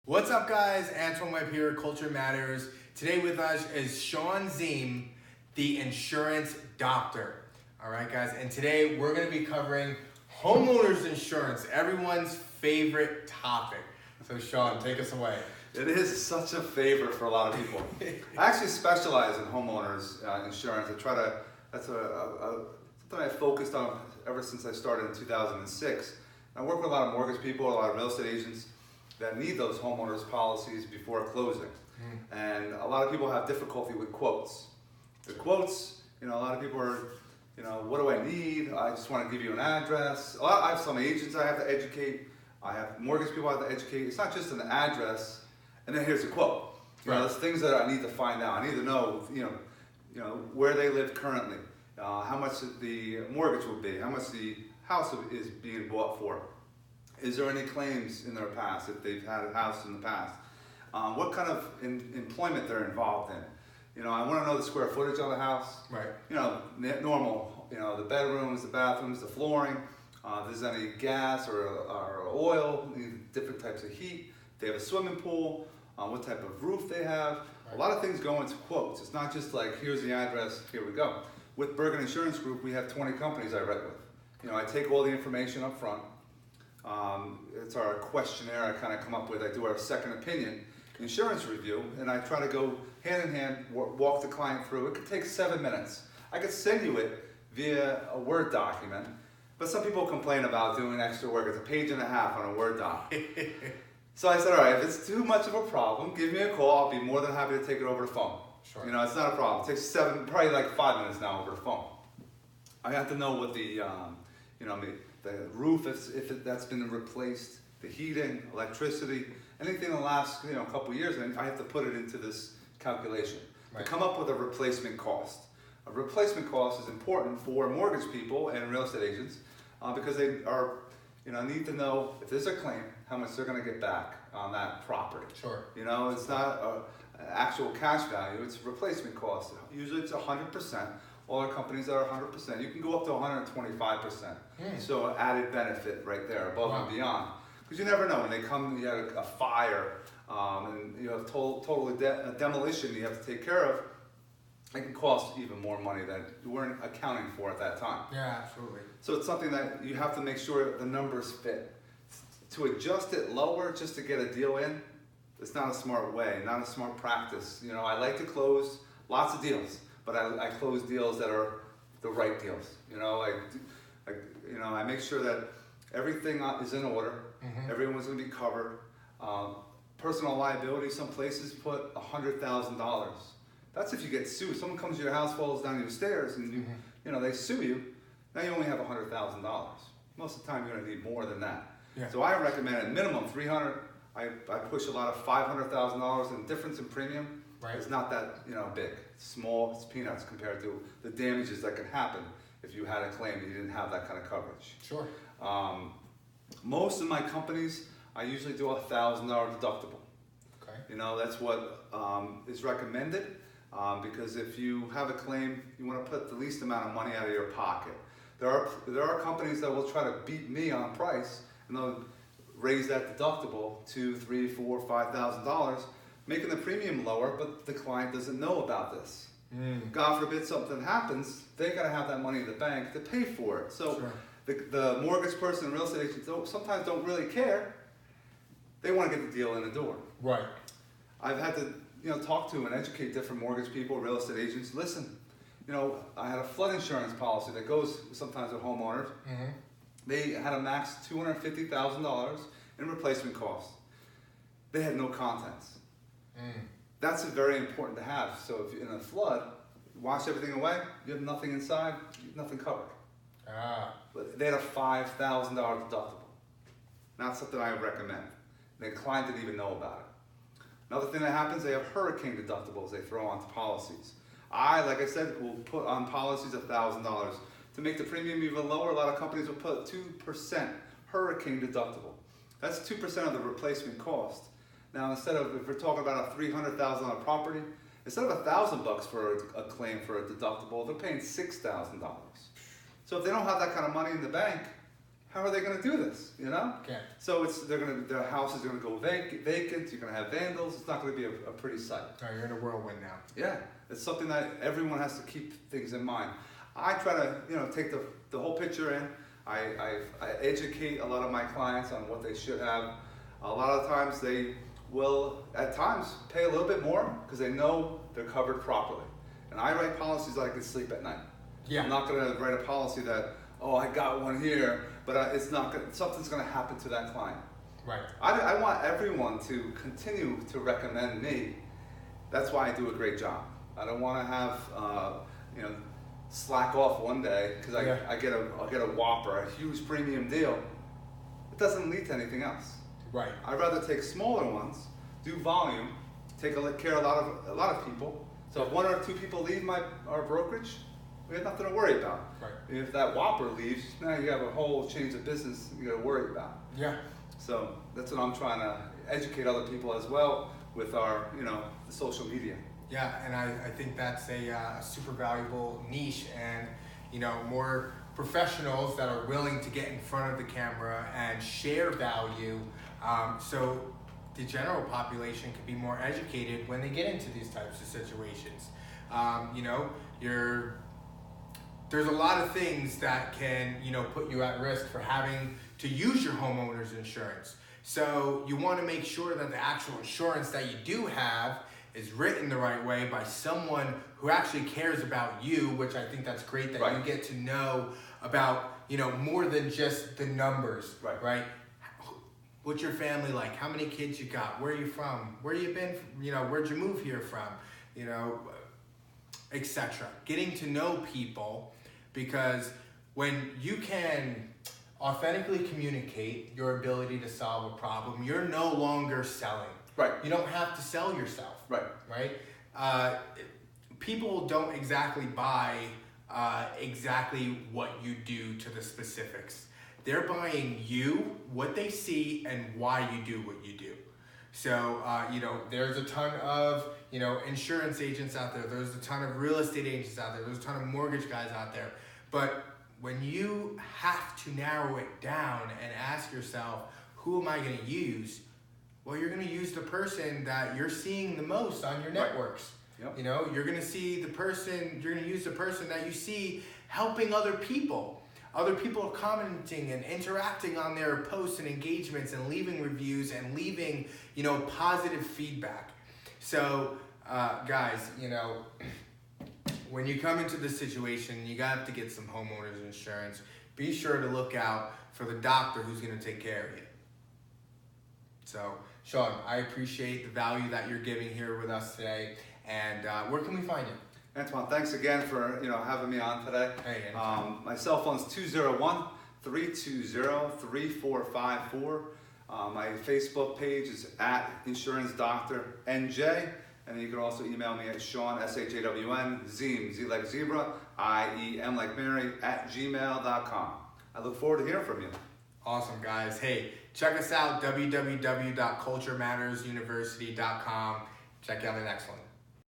What's up, guys? Antoine Webb here, Culture Matters. Today with us is Shawn Ziem, the insurance doctor. All right, guys, and today we're going to be covering homeowners insurance, everyone's favorite topic. So Shawn, take us away. It is such a favorite for a lot of people. I actually specialize in homeowners insurance. That's something I focused on ever since I started in 2006. I work with a lot of mortgage people, a lot of real estate agents that need those homeowners policies before closing. And a lot of people have difficulty with quotes. The quotes, a lot of people are, what do I need? I just want to give you an address. I have some agents I have to educate. I have mortgage people I have to educate. It's not just an address, and then here's a quote. There's things that I need to find out. I need to know, where they live currently, how much the mortgage will be, how much the house is being bought for. Is there any claims in their past, if they've had a house in the past? What kind of employment they're involved in. I want to know the square footage of the house. Right. Normal, the bedrooms, the bathrooms, the flooring, if there's any gas or oil, different types of heat. If they have a swimming pool, what type of roof they have. Right. A lot of things go into quotes. It's not just like, here's the address, here we go. With Bergen Insurance Group, we have 20 companies I write with. I take all the information up front. It's our questionnaire I kind of come up with. I do our second opinion insurance review, and I try to go hand in hand, walk the client through. It could take 7 minutes. I could send you it via a Word document, but some people complain about doing extra work. It's a page and a half on a Word doc. So I said, all right, if it's too much of a problem, give me a call. I'll be more than happy to take it over the phone. Sure. It's not a problem. It takes probably like 5 minutes now over the phone. I have to know what the roof, if that's been replaced, the heating, electricity, anything that lasts a couple of years, and I have to put it into this calculation. Right. To come up with a replacement cost. A replacement cost is important for mortgage people and real estate agents because they are, need to know if there's a claim, how much they're going to get back on that property. Sure. It's not an actual cash value, it's replacement cost. Usually it's 100%. All our companies are 100%. You can go up to 125%. So added benefit right there, above and beyond. Because you never know, when they come, you have a fire, and you have total demolition you have to take care of, it can cost even more money that you weren't accounting for at that time. Yeah, absolutely. So it's something that you have to make sure the numbers fit. To adjust it lower just to get a deal in, it's not a smart way, not a smart practice. I like to close lots of deals, but I close deals that are the right deals. I make sure that everything is in order. Everyone's going to be covered. Personal liability, some places put $100,000. That's if you get sued. Someone comes to your house, falls down your stairs, and they sue you. Now you only have $100,000. Most of the time, you're going to need more than that. Yeah. So I recommend at minimum $300,000. I push a lot of $500,000, and the difference in premium is not that big. It's small. It's peanuts compared to the damages that could happen if you had a claim and you didn't have that kind of coverage. Sure. Most of my companies, I usually do $1,000 deductible. Okay. That's what is recommended because if you have a claim, you want to put the least amount of money out of your pocket. There are companies that will try to beat me on price, and they'll raise that deductible to $3,000, $4,000, $5,000, making the premium lower, but the client doesn't know about this. God forbid something happens, they got to have that money in the bank to pay for it. So the mortgage person and real estate agent sometimes don't really care. They want to get the deal in the door. Right. I've had to talk to and educate different mortgage people, real estate agents. Listen, I had a flood insurance policy that goes sometimes with homeowners. They had a max $250,000 in replacement costs. They had no contents. That's very important to have. So if you're in a flood, wash everything away, you have nothing inside, you have nothing covered. But they had a $5,000 deductible. Not something I would recommend. The client didn't even know about it. Another thing that happens, they have hurricane deductibles they throw onto policies. Like I said, will put on policies $1,000. To make the premium even lower, a lot of companies will put 2% hurricane deductible. That's 2% of the replacement cost. Now, if we're talking about a $300,000 property, instead of $1,000 for a claim for a deductible, they're paying $6,000. So if they don't have that kind of money in the bank, how are they going to do this? You know? Okay. So their house is going to go vacant. You're going to have vandals. It's not going to be a pretty sight. Oh, you're in a whirlwind now. Yeah, it's something that everyone has to keep things in mind. I try to, take the whole picture in. I educate a lot of my clients on what they should have. A lot of times they will, at times, pay a little bit more because they know they're covered properly. And I write policies that I can sleep at night. Yeah. I'm not going to write a policy that, I got one here, but something's going to happen to that client. Right. I want everyone to continue to recommend me. That's why I do a great job. I don't want to have, slack off one day because I get a whopper, a huge premium deal. It doesn't lead to anything else. Right. I'd rather take smaller ones, do volume, take care of a lot of people. So if one or two people leave our brokerage, we have nothing to worry about. Right. If that whopper leaves, now you have a whole change of business you got to worry about. Yeah. So that's what I'm trying to educate other people as well with our, the social media. Yeah, and I think that's a super valuable niche, and more professionals that are willing to get in front of the camera and share value, so the general population can be more educated when they get into these types of situations. There's a lot of things that can put you at risk for having to use your homeowner's insurance. So you want to make sure that the actual insurance that you do have is written the right way by someone who actually cares about you, which I think that's great that you get to know about, more than just the numbers, right? What's your family like? How many kids you got? Where are you from? Where you been? Where'd you move here from? Etc. Getting to know people, because when you can authentically communicate your ability to solve a problem, you're no longer selling. Right. You don't have to sell yourself. Right. People don't exactly buy exactly what you do to the specifics. They're buying you, what they see, and why you do what you do. So, there's a ton of, insurance agents out there. There's a ton of real estate agents out there. There's a ton of mortgage guys out there. But when you have to narrow it down and ask yourself, who am I going to use? Well, you're going to use the person that you're seeing the most on your networks. Yep. You're going to use the person that you see helping other people. Other people are commenting and interacting on their posts and engagements and leaving reviews and leaving, positive feedback. So, guys, when you come into this situation, you have to get some homeowners insurance. Be sure to look out for the doctor who's going to take care of you. So, Shawn, I appreciate the value that you're giving here with us today. And where can we find you? Antoine, thanks again for having me on today. Hey, my cell phone's 201-320-3454. My Facebook page is @InsuranceDoctorNJ. And then you can also email me at Shawn, SHAWN, Ziem, Z like zebra, IEM like Mary, @gmail.com. I look forward to hearing from you. Awesome, guys. Hey, check us out, www.culturemattersuniversity.com. Check out the next one.